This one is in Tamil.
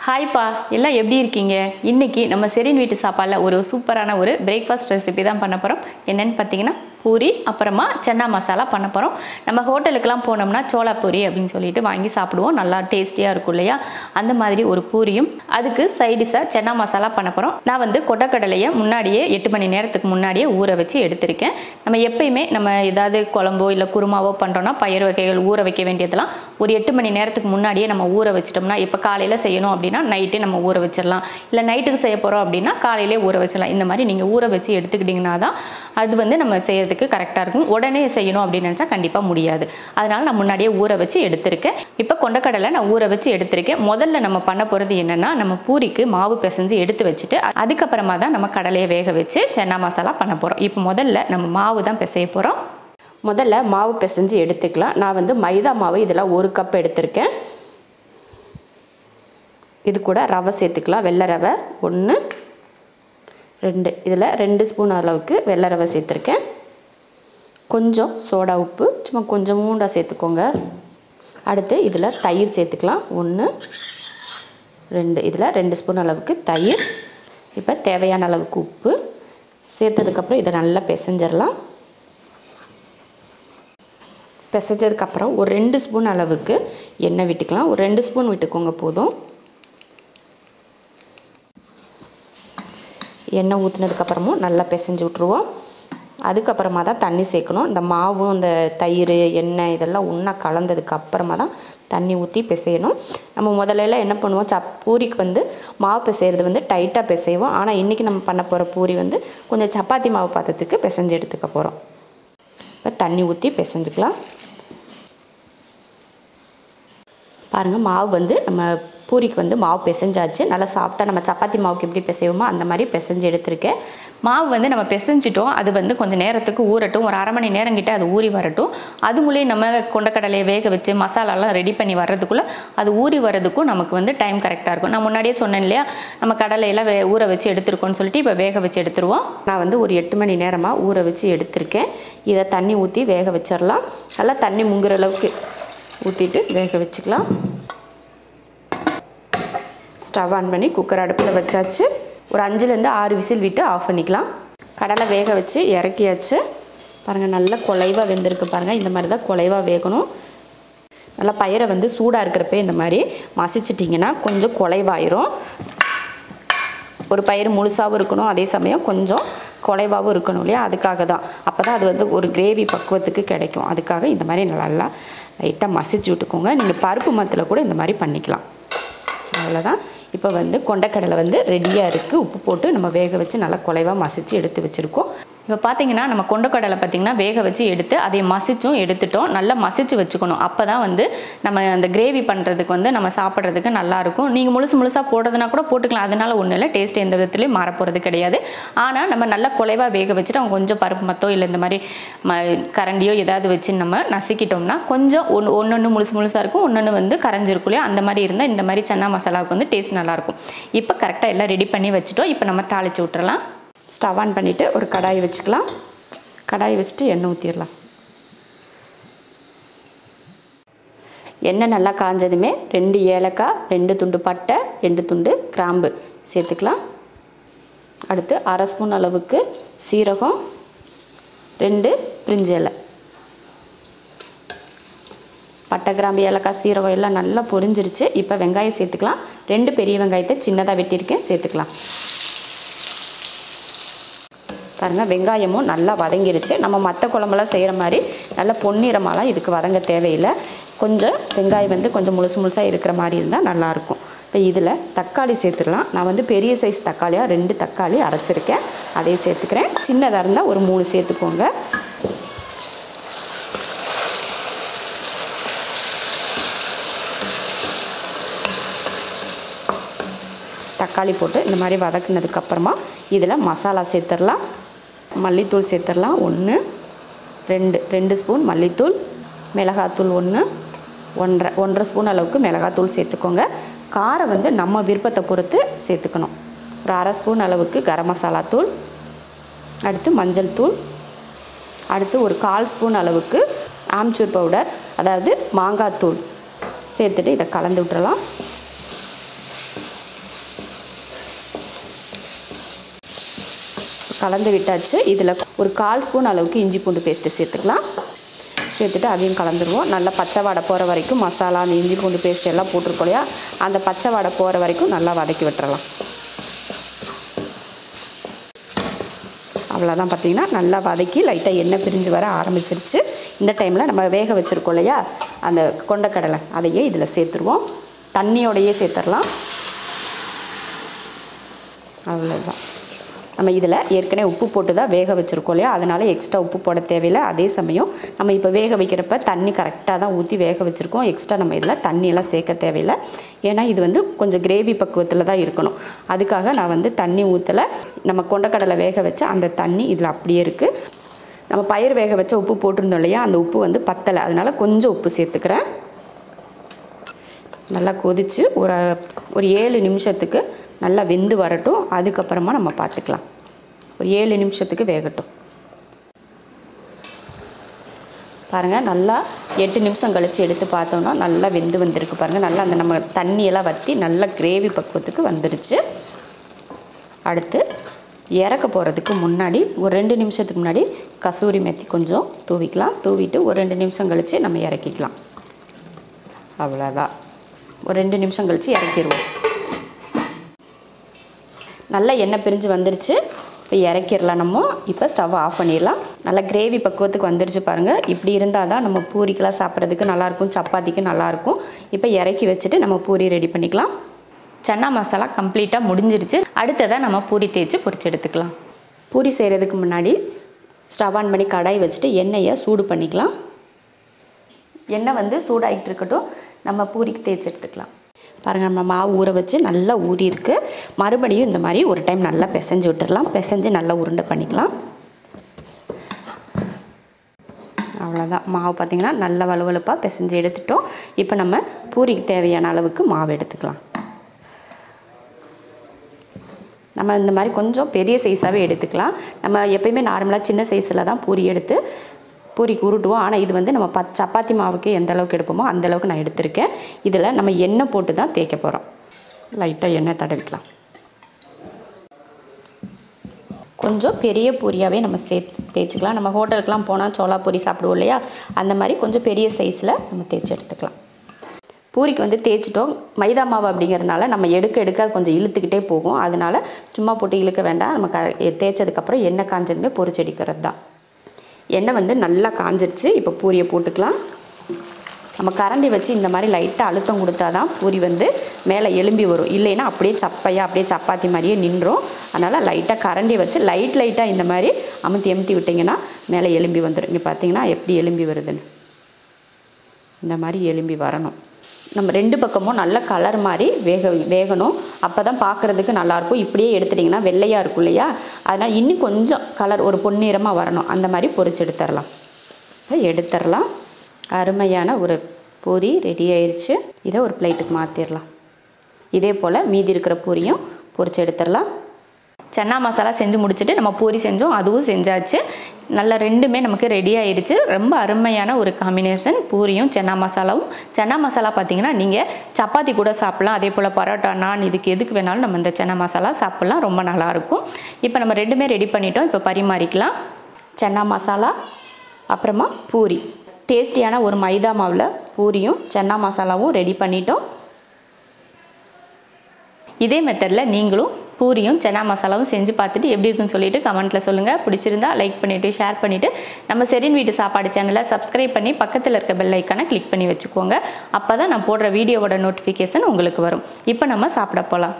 ஹாய் பா, எல்லாம் எப்படி இருக்கீங்க? இன்னைக்கு நம்ம செரின் வீட்டு சாப்பாடுல ஒரு சூப்பரான ஒரு பிரேக்ஃபாஸ்ட் ரெசிபி தான் பண்ண போறோம். என்னன்னு பார்த்தீங்கன்னா பூரி அப்புறமா சன்னா மசாலா பண்ண போறோம். நம்ம ஹோட்டலுக்குலாம் போனோம்னா சோளா பூரி அப்படின்னு சொல்லிட்டு வாங்கி சாப்பிடுவோம். நல்லா டேஸ்டியா இருக்கும் இல்லையா? அந்த மாதிரி ஒரு பூரியும் அதுக்கு சைடிஷா சன்னா மசாலா பண்ண போறோம். நான் வந்து கொட்டக்கடலையை முன்னாடியே 8 மணி நேரத்துக்கு முன்னாடியே ஊற வச்சு எடுத்திருக்கேன். நம்ம எப்பயுமே நம்ம ஏதாவது குழம்போ இல்லை குருமாவோ பண்ணுறோன்னா பயிர் வகைகள் ஊற வைக்க வேண்டியதெல்லாம் ஒரு 8 மணி நேரத்துக்கு முன்னாடியே நம்ம ஊற வச்சிட்டோம்னா, இப்போ காலையில் செய்யணும் அப்படின்னா நைட்டே நம்ம ஊற வச்சிடலாம். இல்லை நைட்டுக்கு செய்ய போகிறோம் அப்படின்னா காலையிலே ஊற வச்சிடலாம். இந்த மாதிரி நீங்கள் ஊற வச்சு எடுத்துக்கிட்டிங்கன்னா தான் அது வந்து நம்ம செய்யறதுக்கு கரெக்டாக இருக்கும். உடனே செய்யணும் அப்படின்னு நினச்சா கண்டிப்பாக முடியாது. அதனால் நான் முன்னாடியே ஊற வச்சு எடுத்திருக்கேன். இப்போ கொண்டக்கடலை நான் ஊற வச்சு எடுத்திருக்கேன். முதல்ல நம்ம பண்ண போகிறது என்னென்னா, நம்ம பூரிக்கு மாவு பிசைஞ்சு எடுத்து வச்சுட்டு அதுக்கப்புறமா தான் நம்ம கடலையை வேக வச்சு சன்னா மசாலா பண்ண போகிறோம். இப்போ முதல்ல நம்ம மாவு தான் பிசைய போகிறோம். முதல்ல மாவு பிசைஞ்சு எடுத்துக்கலாம். நான் வந்து மைதா மாவு இதில் 1 கப் எடுத்திருக்கேன். இது கூட ரவை சேர்த்துக்கலாம். வெள்ளை ரவை 1 2, இதில் 2 ஸ்பூன் அளவுக்கு வெள்ளை ரவை சேர்த்துருக்கேன். கொஞ்சம் சோடா உப்பு சும்மா கொஞ்சம் மூண்டா சேர்த்துக்கோங்க. அடுத்து இதில் தயிர் சேர்த்துக்கலாம். 1 2, இதில் 2 ஸ்பூன் அளவுக்கு தயிர். இப்போ தேவையான அளவுக்கு உப்பு சேர்த்ததுக்கப்புறம் இதை நல்லா பிசைஞ்சிடலாம். பிசைஞ்சதுக்கப்புறம் ஒரு 2 ஸ்பூன் அளவுக்கு எண்ணெய் விட்டுக்கலாம். ஒரு 2 ஸ்பூன் விட்டுக்கோங்க போதும். எண்ணெய் ஊற்றினதுக்கப்புறமும் நல்லா பிசைஞ்சு விட்ருவோம். அதுக்கப்புறமா தான் தண்ணி சேர்க்கணும். இந்த மாவும் இந்த தயிர் எண்ணெய் இதெல்லாம் ஒன்றா கலந்ததுக்கு அப்புறமா தான் தண்ணி ஊற்றி பிசையணும். நம்ம முதல்ல என்ன பண்ணுவோம், பூரிக்கு வந்து மாவு பிசைகிறது வந்து டைட்டாக பிசைவோம். ஆனால் இன்றைக்கி நம்ம பண்ண போகிற பூரி வந்து கொஞ்சம் சப்பாத்தி மாவு பாத்திரத்துக்கு பிசைஞ்சு எடுத்துக்க போகிறோம். இப்போ தண்ணி ஊற்றி பிசைஞ்சுக்கலாம். பாருங்கள், மாவு வந்து நம்ம பூரிக்கு வந்து மாவு பிசைஞ்சாச்சு. நல்லா சாஃப்டாக நம்ம சப்பாத்தி மாவுக்கு எப்படி பிசைவோமோ அந்த மாதிரி பிசைஞ்சு எடுத்திருக்கேன். மாவு வந்து நம்ம பிசைஞ்சிட்டோம். அது வந்து கொஞ்சம் நேரத்துக்கு ஊறட்டும். ஒரு 1/2 மணி நேரம் கிட்ட அது ஊறி வரட்டும். அதுக்குள்ளேயே நம்ம கொண்டக்கடலையை வேக வச்சு மசாலாலாம் ரெடி பண்ணி வர்றதுக்குள்ளே அது ஊறி வர்றதுக்கும் நமக்கு வந்து டைம் கரெக்டாக இருக்கும். நான் முன்னாடியே சொன்னேன் இல்லையா, நம்ம கடலையெல்லாம் ஊற வச்சு எடுத்துருக்கோன்னு சொல்லிட்டு இப்போ வேக வச்சு எடுத்துருவோம். நான் வந்து ஒரு 8 மணி நேரமாக ஊற வச்சு எடுத்திருக்கேன். இதை தண்ணி ஊற்றி வேக வச்சிடலாம். நல்லா தண்ணி முங்குற அளவுக்கு ஊற்றிட்டு வேக வச்சுக்கலாம். ஸ்டவ் ஆன் பண்ணி குக்கர் அடுப்பில் வச்சாச்சு. ஒரு 5லேருந்து 6 விசில் விட்டு ஆஃப் பண்ணிக்கலாம். கடலை வேக வச்சு இறக்கியாச்சு. பாருங்கள், நல்லா குலைவாக வெந்திருக்கு. பாருங்கள், இந்த மாதிரி தான் குலைவாக வேகணும். நல்லா பயிரை வந்து சூடாக இருக்கிறப்ப இந்த மாதிரி மசிச்சிட்டிங்கன்னா கொஞ்சம் குலைவாயிரும். ஒரு பயிர் முழுசாகவும் இருக்கணும், அதே சமயம் கொஞ்சம் குலைவாகவும் இருக்கணும் இல்லையா? அதுக்காக தான். அப்போ தான் அது வந்து ஒரு கிரேவி பக்குவத்துக்கு கிடைக்கும். அதுக்காக இந்த மாதிரி நல்லா லைட்டாக மசிச்சு விட்டுக்கோங்க. நீங்கள் பருப்பு மத்தில் கூட இந்த மாதிரி பண்ணிக்கலாம். அவ்வளோதான். இப்போ வந்து கொண்டக்கடலை வந்து ரெடியாக இருக்குது. உப்பு போட்டு நம்ம வேக வச்சு நல்லா குலைவாக மசித்து எடுத்து வச்சுருக்கோம். இப்போ பார்த்தீங்கன்னா நம்ம கொண்டக்கடலை பார்த்திங்கன்னா வேக வச்சு எடுத்து அதை மசிச்சும் எடுத்துட்டோம். நல்லா மசிச்சு வச்சுக்கணும். அப்போ தான் வந்து நம்ம அந்த கிரேவி பண்ணுறதுக்கு வந்து நம்ம சாப்பிட்றதுக்கு நல்லாயிருக்கும். நீங்கள் முழுசாக போடுறதுனா கூட போட்டுக்கலாம். அதனால ஒன்றும் இல்லை, டேஸ்ட் எந்த விதத்துலையும் மாறப்போகிறது கிடையாது. ஆனால் நம்ம நல்லா குலைவாக வேக வச்சுட்டு அவங்க கொஞ்சம் பருப்பு மத்தோ இல்லை இந்த மாதிரி கரண்டியோ ஏதாவது வச்சு நம்ம நசுக்கிட்டோம்னா கொஞ்சம் ஒன்று முழுசாக இருக்கும், ஒன்று வந்து கரைஞ்சிருக்கும் இல்லையா? அந்த மாதிரி இருந்தால் இந்த மாதிரி சன்னா மசாலாவுக்கு வந்து டேஸ்ட் நல்லாயிருக்கும். இப்போ கரெக்டாக எல்லாம் ரெடி பண்ணி வச்சுட்டோம். இப்போ நம்ம தாளித்து விட்டுறலாம். ஸ்டவ் ஆன் பண்ணிவிட்டு ஒரு கடாய் வச்சுக்கலாம். கடாய் வச்சுட்டு எண்ணெய் ஊற்றிடலாம். எண்ணெய் நல்லா காஞ்சதுமே 2 ஏலக்காய், 2 துண்டு பட்டை, 2 துண்டு கிராம்பு சேர்த்துக்கலாம். அடுத்து 1/2 ஸ்பூன் அளவுக்கு சீரகம், 2 பிரிஞ்சி இலை. பட்டை கிராம்பு ஏலக்காய் சீரகம் எல்லாம் நல்லா பொரிஞ்சிருச்சு. இப்போ வெங்காயம் சேர்த்துக்கலாம். 2 பெரிய வெங்காயத்தை சின்னதாக வெட்டியிருக்கேன், சேர்த்துக்கலாம். பாருங்கள், வெங்காயமும் நல்லா வதங்கிருச்சு. நம்ம மற்ற குழம்பெல்லாம் செய்கிற மாதிரி நல்லா பொன்னிறமாலாம் இதுக்கு வதங்க தேவையில்லை. கொஞ்சம் வெங்காயம் வந்து கொஞ்சம் முழுசாக இருக்கிற மாதிரி இருந்தால் நல்லாயிருக்கும். இப்போ இதில் தக்காளி சேர்த்துடலாம். நான் வந்து பெரிய சைஸ் தக்காளியாக 2 தக்காளி அரைச்சிருக்கேன், அதையும் சேர்த்துக்கிறேன். சின்னதாக இருந்தால் ஒரு 3 சேர்த்துக்கோங்க. தக்காளி போட்டு இந்த மாதிரி வதக்குனதுக்கப்புறமா இதில் மசாலா சேர்த்துடலாம். மல்லித்தூள் சேர்த்துடலாம். 1 2 ஸ்பூன் மல்லித்தூள், மிளகாத்தூள் 1 ஸ்பூன் அளவுக்கு மிளகாத்தூள் சேர்த்துக்கோங்க. காரம் வந்து நம்ம விருப்பத்தை பொறுத்து சேர்த்துக்கணும். ஒரு 1/2 ஸ்பூன் அளவுக்கு கரம் மசாலா தூள், அடுத்து மஞ்சள் தூள், அடுத்து ஒரு 1/4 ஸ்பூன் அளவுக்கு ஆம்ச்சூர் பவுடர், அதாவது மாங்காய் தூள் சேர்த்துட்டு இதை கலந்து விட்டுறலாம். கலந்து விட்டாச்சு. இதில் ஒரு 1/4 ஸ்பூன் அளவுக்கு இஞ்சி பூண்டு பேஸ்ட்டு சேர்த்துக்கலாம். சேர்த்துட்டு அதையும் கலந்துருவோம். நல்லா பச்சை வாடை போகிற வரைக்கும் மசாலா அந்த இஞ்சி பூண்டு பேஸ்ட் எல்லாம் போட்டிருக்கோம் இல்லையா, அந்த பச்சை வாடை போகிற வரைக்கும் நல்லா வதக்கி விட்டுறலாம். அவ்வளோதான். பார்த்திங்கன்னா நல்லா வதக்கி லைட்டாக எண்ணெய் பிரிஞ்சு வர ஆரம்பிச்சிருச்சு. இந்த டைமில் நம்ம வேக வச்சுருக்கோம் இல்லையா அந்த கொண்டக்கடலை, அதையே இதில் சேர்த்துருவோம். தண்ணியோடையே சேர்த்துடலாம். அவ்வளோதான். நம்ம இதில் ஏற்கனவே உப்பு போட்டு தான் வேக வச்சுருக்கோம் இல்லையா, அதனால் எக்ஸ்ட்ரா உப்பு போட தேவையில்லை. அதே சமயம் நம்ம இப்போ வேக வைக்கிறப்ப தண்ணி கரெக்டாக தான் ஊற்றி வேக வச்சுருக்கோம். எக்ஸ்ட்ரா நம்ம இதில் தண்ணியெல்லாம் சேர்க்க தேவையில்லை. ஏன்னா இது வந்து கொஞ்சம் கிரேவி பக்குவத்தில் தான் இருக்கணும். அதுக்காக நான் வந்து தண்ணி ஊற்றலை. நம்ம கொண்டக்கடலை வேக வச்ச அந்த தண்ணி இதில் அப்படியே இருக்குது. நம்ம பயிர் வேக வச்ச உப்பு போட்டிருந்தோம் இல்லையா, அந்த உப்பு வந்து பத்தலை, அதனால் கொஞ்சம் உப்பு சேர்த்துக்கிறேன். நல்லா கொதித்து ஒரு 7 நிமிஷத்துக்கு நல்லா வெந்து வரட்டும். அதுக்கப்புறமா நம்ம பார்த்துக்கலாம். ஒரு 7 நிமிஷத்துக்கு வேகட்டும். பாருங்கள், நல்லா 8 நிமிஷம் கழித்து எடுத்து பார்த்தோம்னா நல்லா வெந்து வந்திருக்கு. பாருங்கள், நல்லா அந்த நம்ம தண்ணியெல்லாம் வற்றி நல்லா கிரேவி பக்குவத்துக்கு வந்துடுச்சு. அடுத்து இறக்க போகிறதுக்கு முன்னாடி ஒரு 2 நிமிஷத்துக்கு முன்னாடி கசூரி மேத்தி கொஞ்சம் தூவிக்கலாம். தூவிட்டு ஒரு 2 நிமிஷம் கழித்து நம்ம இறக்கிக்கலாம். அவ்வளோதான். ஒரு 2 நிமிஷம் கழித்து இறக்கிடுவோம். நல்லா எண்ணெய் பிரிஞ்சு வந்துருச்சு. இப்போ இறக்கிடலாம். நம்ம இப்போ ஸ்டவ் ஆஃப் பண்ணிடலாம். நல்லா கிரேவி பக்குவத்துக்கு வந்துருச்சு பாருங்கள். இப்படி இருந்தால் தான் நம்ம பூரிக்கெலாம் சாப்பிட்றதுக்கு நல்லாயிருக்கும், சப்பாத்திக்கு நல்லாயிருக்கும். இப்போ இறக்கி வச்சுட்டு நம்ம பூரி ரெடி பண்ணிக்கலாம். சன்னா மசாலா கம்ப்ளீட்டாக முடிஞ்சிருச்சு. அடுத்ததாக நம்ம பூரி தேய்ச்சி பொரிச்சு எடுத்துக்கலாம். பூரி செய்கிறதுக்கு முன்னாடி ஸ்டவ் ஆன் பண்ணி கடாய் வச்சுட்டு எண்ணெயை சூடு பண்ணிக்கலாம். எண்ணெய் வந்து சூடாகிட்டு இருக்கட்டும். நம்ம பூரிக்கு தேய்ச்சி எடுத்துக்கலாம். பாருங்கள், நம்ம மாவு ஊற வச்சு நல்லா ஊறி இருக்குது. மறுபடியும் இந்த மாதிரி ஒரு டைம் நல்லா பிசைஞ்சு விட்டுடலாம். பிசைஞ்சு நல்லா உருண்டை பண்ணிக்கலாம். அவ்வளோதான். மாவு பார்த்திங்கன்னா நல்லா வலுவலுப்பாக பிசைஞ்சு எடுத்துட்டோம். இப்போ நம்ம பூரிக்கு தேவையான அளவுக்கு மாவு எடுத்துக்கலாம். நம்ம இந்த மாதிரி கொஞ்சம் பெரிய சைஸாகவே எடுத்துக்கலாம். நம்ம எப்பயுமே நார்மலாக சின்ன சைஸில் தான் பூரி எடுத்து பூரிக்கு உருட்டுவோம். ஆனால் இது வந்து நம்ம சப்பாத்தி மாவுக்கு எந்த அளவுக்கு எடுப்போமோ அந்தளவுக்கு நான் எடுத்திருக்கேன். இதில் நம்ம எண்ணெய் போட்டு தான் தேய்க்க போகிறோம். லைட்டாக எண்ணெய் தடவிக்கலாம். கொஞ்சம் பெரிய பூரியாகவே நம்ம தேய்ச்சிக்கலாம். நம்ம ஹோட்டலுக்கெலாம் போனால் சோளா பூரி சாப்பிடுவோம் இல்லையா, அந்த மாதிரி கொஞ்சம் பெரிய சைஸில் நம்ம தேய்ச்சி எடுத்துக்கலாம். பூரிக்கு வந்து தேய்ச்சிட்டோம். மைதா மாவு அப்படிங்கிறதுனால நம்ம எடுக்க கொஞ்சம் இழுத்துக்கிட்டே போகும். அதனால் சும்மா போட்டு இழுக்க வேண்டாம். நம்ம தேய்ச்சதுக்கப்புறம் எண்ணெய் காஞ்சதுமே பொரிச்சு எடுக்கிறது தான். எண்ணெய் வந்து நல்லா காஞ்சிருச்சு. இப்போ பூரியை போட்டுக்கலாம். நம்ம கரண்டி வச்சு இந்த மாதிரி லைட்டாக அழுத்தம் கொடுத்தா தான் பூரி வந்து மேலே எலும்பி வரும். இல்லைன்னா அப்படியே அப்படியே சப்பாத்தி மாதிரியே நின்றும். அதனால் லைட்டாக கரண்டி வச்சு லைட்டாக இந்த மாதிரி அமுத்தி விட்டிங்கன்னா மேலே எலும்பி வந்துடும். இங்கே பார்த்தீங்கன்னா எப்படி எலும்பி வருதுன்னு. இந்த மாதிரி எலும்பி வரணும். நம்ம 2 பக்கமும் நல்ல கலர் மாதிரி வேகணும். அப்போ தான் பார்க்குறதுக்கு நல்லாயிருக்கும். இப்படியே எடுத்துட்டிங்கன்னா வெள்ளையாக இருக்கும் இல்லையா, அதனால் இன்னும் கொஞ்சம் கலர் ஒரு பொன்னிறமாக வரணும். அந்த மாதிரி பொரிச்சு எடுத்துடலாம். அருமையான ஒரு பூரி ரெடி ஆயிடுச்சு. இதை ஒரு பிளேட்டுக்கு மாற்றிடலாம். இதே போல் மீதி இருக்கிற பூரியும் பொரிச்சு எடுத்துடலாம். சன்னா மசாலா செஞ்சு முடிச்சுட்டு நம்ம பூரி செஞ்சோம், அதுவும் செஞ்சாச்சு. நல்லா ரெண்டுமே நமக்கு ரெடி ஆயிடுச்சு. ரொம்ப அருமையான ஒரு காம்பினேஷன் பூரியும் சன்னா மசாலாவும். சன்னா மசாலா பார்த்திங்கன்னா நீங்கள் சப்பாத்தி கூட சாப்பிட்லாம். அதே போல் பரோட்டா, நான் இதுக்கு எதுக்கு வேணாலும் நம்ம இந்த சன்னா மசாலா சாப்பிட்லாம். ரொம்ப நல்லாயிருக்கும். இப்போ நம்ம ரெண்டுமே ரெடி பண்ணிட்டோம். இப்போ பரிமாறிக்கலாம். சன்னா மசாலா அப்புறமா பூரி. டேஸ்டியான ஒரு மைதா மாவில் பூரியும் சன்னா மசாலாவும் ரெடி பண்ணிட்டோம். இதே மெத்தடில் நீங்களும் பூரியும் சன்னா மசாலாவும் செஞ்சு பார்த்துட்டு எப்படி இருக்குன்னு சொல்லிட்டு கமெண்ட்டில் சொல்லுங்கள். பிடிச்சிருந்தா லைக் பண்ணிவிட்டு ஷேர் பண்ணிவிட்டு நம்ம செரின் வீட்டு சாப்பாடு சேனலை சப்ஸ்கிரைப் பண்ணி பக்கத்தில் இருக்க பெல் ஐக்கானை கிளிக் பண்ணி வச்சுக்கோங்க. அப்போ தான் நான் போடுற வீடியோவோட நோட்டிஃபிகேஷன் உங்களுக்கு வரும். இப்போ நம்ம சாப்பிட போகலாம்.